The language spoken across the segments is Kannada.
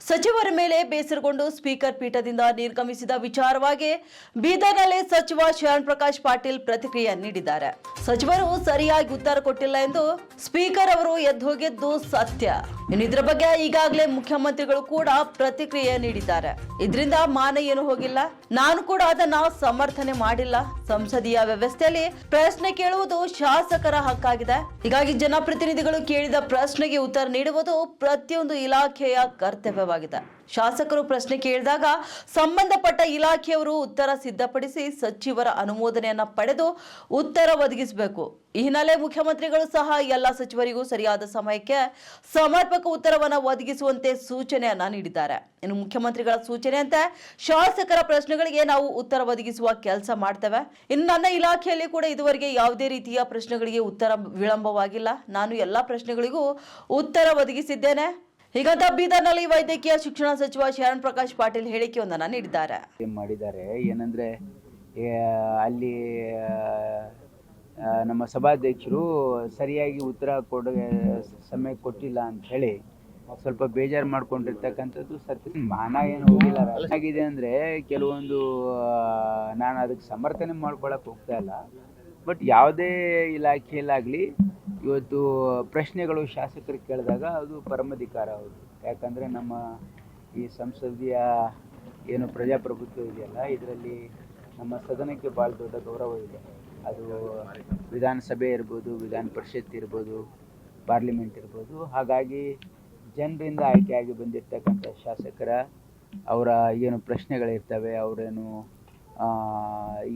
ಸಚಿವರ ಮೇಲೆ ಬೇಸರಗೊಂಡು ಸ್ಪೀಕರ್ ಪೀಠದಿಂದ ನಿರ್ಗಮಿಸಿದ ವಿಚಾರವಾಗಿ ಬೀದರ್ನಲ್ಲಿ ಸಚಿವ ಶರಣ್ ಪ್ರಕಾಶ್ ಪಾಟೀಲ್ ಪ್ರತಿಕ್ರಿಯೆ ನೀಡಿದ್ದಾರೆ. ಸಚಿವರು ಸರಿಯಾಗಿ ಉತ್ತರ ಕೊಟ್ಟಿಲ್ಲ ಎಂದು ಸ್ಪೀಕರ್ ಅವರು ಎದ್ದೋಗಿದ್ದು ಸತ್ಯ. ಇದರ ಬಗ್ಗೆ ಈಗಾಗಲೇ ಮುಖ್ಯಮಂತ್ರಿಗಳು ಕೂಡ ಪ್ರತಿಕ್ರಿಯೆ ನೀಡಿದ್ದಾರೆ. ಇದರಿಂದ ಮಾನ ಏನು ಹೋಗಿಲ್ಲ, ನಾನು ಕೂಡ ಅದನ್ನ ಸಮರ್ಥನೆ ಮಾಡಿಲ್ಲ. ಸಂಸದೀಯ ವ್ಯವಸ್ಥೆಯಲ್ಲಿ ಪ್ರಶ್ನೆ ಕೇಳುವುದು ಶಾಸಕರ ಹಕ್ಕಾಗಿದೆ. ಹೀಗಾಗಿ ಜನಪ್ರತಿನಿಧಿಗಳು ಕೇಳಿದ ಪ್ರಶ್ನೆಗೆ ಉತ್ತರ ನೀಡುವುದು ಪ್ರತಿಯೊಂದು ಇಲಾಖೆಯ ಕರ್ತವ್ಯವಾಗಿದೆ. ಶಾಸಕರು ಪ್ರಶ್ನೆ ಕೇಳಿದಾಗ ಸಂಬಂಧಪಟ್ಟ ಇಲಾಖೆಯವರು ಉತ್ತರ ಸಿದ್ಧಪಡಿಸಿ ಸಚಿವರ ಅನುಮೋದನೆಯನ್ನ ಪಡೆದು ಉತ್ತರ ಒದಗಿಸಬೇಕು. ಈ ಹಿನ್ನೆಲೆ ಮುಖ್ಯಮಂತ್ರಿಗಳು ಸಹ ಎಲ್ಲ ಸಚಿವರಿಗೂ ಸರಿಯಾದ ಸಮಯಕ್ಕೆ ಸಮರ್ಪಕ ಉತ್ತರವನ್ನು ಒದಗಿಸುವಂತೆ ಸೂಚನೆಯನ್ನ ನೀಡಿದ್ದಾರೆ. ಇನ್ನು ಮುಖ್ಯಮಂತ್ರಿಗಳ ಸೂಚನೆಯಂತೆ ಶಾಸಕರ ಪ್ರಶ್ನೆಗಳಿಗೆ ನಾವು ಉತ್ತರ ಒದಗಿಸುವ ಕೆಲಸ ಮಾಡ್ತೇವೆ. ಇನ್ನು ನನ್ನ ಇಲಾಖೆಯಲ್ಲಿ ಕೂಡ ಇದುವರೆಗೆ ಯಾವುದೇ ರೀತಿಯ ಪ್ರಶ್ನೆಗಳಿಗೆ ಉತ್ತರ ವಿಳಂಬವಾಗಿಲ್ಲ. ನಾನು ಎಲ್ಲ ಪ್ರಶ್ನೆಗಳಿಗೂ ಉತ್ತರ ಒದಗಿಸಿದ್ದೇನೆ. ಹೀಗಂತ ಬೀದರ್ನಲ್ಲಿ ವೈದ್ಯಕೀಯ ಶಿಕ್ಷಣ ಸಚಿವ ಶರಣ್ ಪ್ರಕಾಶ್ ಪಾಟೀಲ್ ಹೇಳಿಕೆಯೊಂದನ್ನು ನೀಡಿದ್ದಾರೆ. ಏನಂದ್ರೆ ಅಲ್ಲಿ ನಮ್ಮ ಸಭಾಧ್ಯಕ್ಷರು ಸರಿಯಾಗಿ ಉತ್ತರ ಕೊಡೋ ಸಮಯ ಕೊಟ್ಟಿಲ್ಲ ಅಂತ ಹೇಳಿ ಸ್ವಲ್ಪ ಬೇಜಾರು ಮಾಡ್ಕೊಂಡಿರ್ತಕ್ಕಂಥದ್ದು ಸತ್ಯ. ಮಾನ ಏನು ಹೋಗಿಲ್ಲ. ಏನಾಗಿದೆ ಅಂದರೆ ಕೆಲವೊಂದು ನಾನು ಅದಕ್ಕೆ ಸಮರ್ಥನೆ ಮಾಡ್ಕೊಳಕ್ಕೆ ಹೋಗ್ತಾ ಇಲ್ಲ. ಬಟ್ ಯಾವುದೇ ಇಲಾಖೆಯಲ್ಲಾಗಲಿ ಇವತ್ತು ಪ್ರಶ್ನೆಗಳು ಶಾಸಕರು ಕೇಳಿದಾಗ ಅದು ಪರಮಾಧಿಕಾರ ಅವರು. ಯಾಕಂದರೆ ನಮ್ಮ ಈ ಸಂಸದೀಯ ಏನು ಪ್ರಜಾಪ್ರಭುತ್ವ ಇದೆಯಲ್ಲ, ಇದರಲ್ಲಿ ನಮ್ಮ ಸದನಕ್ಕೆ ಭಾಳ ದೊಡ್ಡ ಗೌರವ ಇದೆ. ಅದು ವಿಧಾನಸಭೆ ಇರ್ಬೋದು, ವಿಧಾನ ಪರಿಷತ್ ಇರ್ಬೋದು, ಪಾರ್ಲಿಮೆಂಟ್ ಇರ್ಬೋದು. ಹಾಗಾಗಿ ಜನರಿಂದ ಆಯ್ಕೆಯಾಗಿ ಬಂದಿರತಕ್ಕಂಥ ಶಾಸಕರ ಅವರ ಏನು ಪ್ರಶ್ನೆಗಳಿರ್ತವೆ, ಅವರೇನು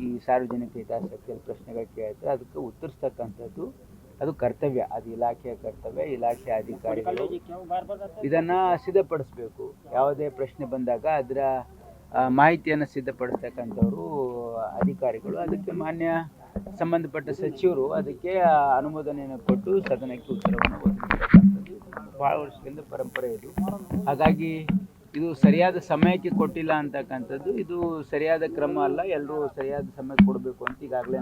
ಈ ಸಾರ್ವಜನಿಕ ಹಿತಾಸಕ್ತಿಯಲ್ಲಿ ಪ್ರಶ್ನೆಗಳು ಕೇಳ್ತಾರೆ, ಅದಕ್ಕೆ ಉತ್ತರಿಸ್ತಕ್ಕಂಥದ್ದು ಅದು ಕರ್ತವ್ಯ. ಅದು ಇಲಾಖೆಯ ಕರ್ತವ್ಯ. ಇಲಾಖೆ ಅಧಿಕಾರಿಗಳು ಇದನ್ನು ಸಿದ್ಧಪಡಿಸ್ಬೇಕು. ಯಾವುದೇ ಪ್ರಶ್ನೆ ಬಂದಾಗ ಅದರ ಮಾಹಿತಿಯನ್ನು ಸಿದ್ಧಪಡಿಸ್ತಕ್ಕಂಥವರು ಅಧಿಕಾರಿಗಳು. ಅದಕ್ಕೆ ಮಾನ್ಯ ಸಂಬಂಧಪಟ್ಟ ಸಚಿವರು ಅದಕ್ಕೆ ಅನುಮೋದನೆಯನ್ನು ಕೊಟ್ಟು ಸದನಕ್ಕೆ ಉತ್ತರವನ್ನು ಒದಗಿಸ್ತಕ್ಕಂಥದ್ದು ಭಾಳ ವರ್ಷದಿಂದ ಪರಂಪರೆ ಇದು. ಹಾಗಾಗಿ ಇದು ಸರಿಯಾದ ಸಮಯಕ್ಕೆ ಕೊಟ್ಟಿಲ್ಲ ಅಂತಕ್ಕಂಥದ್ದು ಇದು ಸರಿಯಾದ ಕ್ರಮ ಅಲ್ಲ. ಎಲ್ಲರೂ ಸರಿಯಾದ ಸಮಯ ಕೊಡಬೇಕು ಅಂತ ಈಗಾಗಲೇ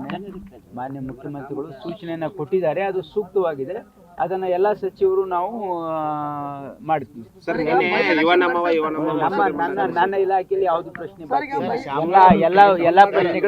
ಮಾನ್ಯ ಮುಖ್ಯಮಂತ್ರಿಗಳು ಸೂಚನೆಯನ್ನು ಕೊಟ್ಟಿದ್ದಾರೆ. ಅದು ಸೂಕ್ತವಾಗಿದೆ. ಅದನ್ನು ಎಲ್ಲ ಸಚಿವರು ನಾವು ಮಾಡ್ತೀವಿ. ನನ್ನ ಇಲಾಖೆಯಲ್ಲಿ ಯಾವುದು ಪ್ರಶ್ನೆ ಎಲ್ಲ ಪ್ರಶ್ನೆಗಳು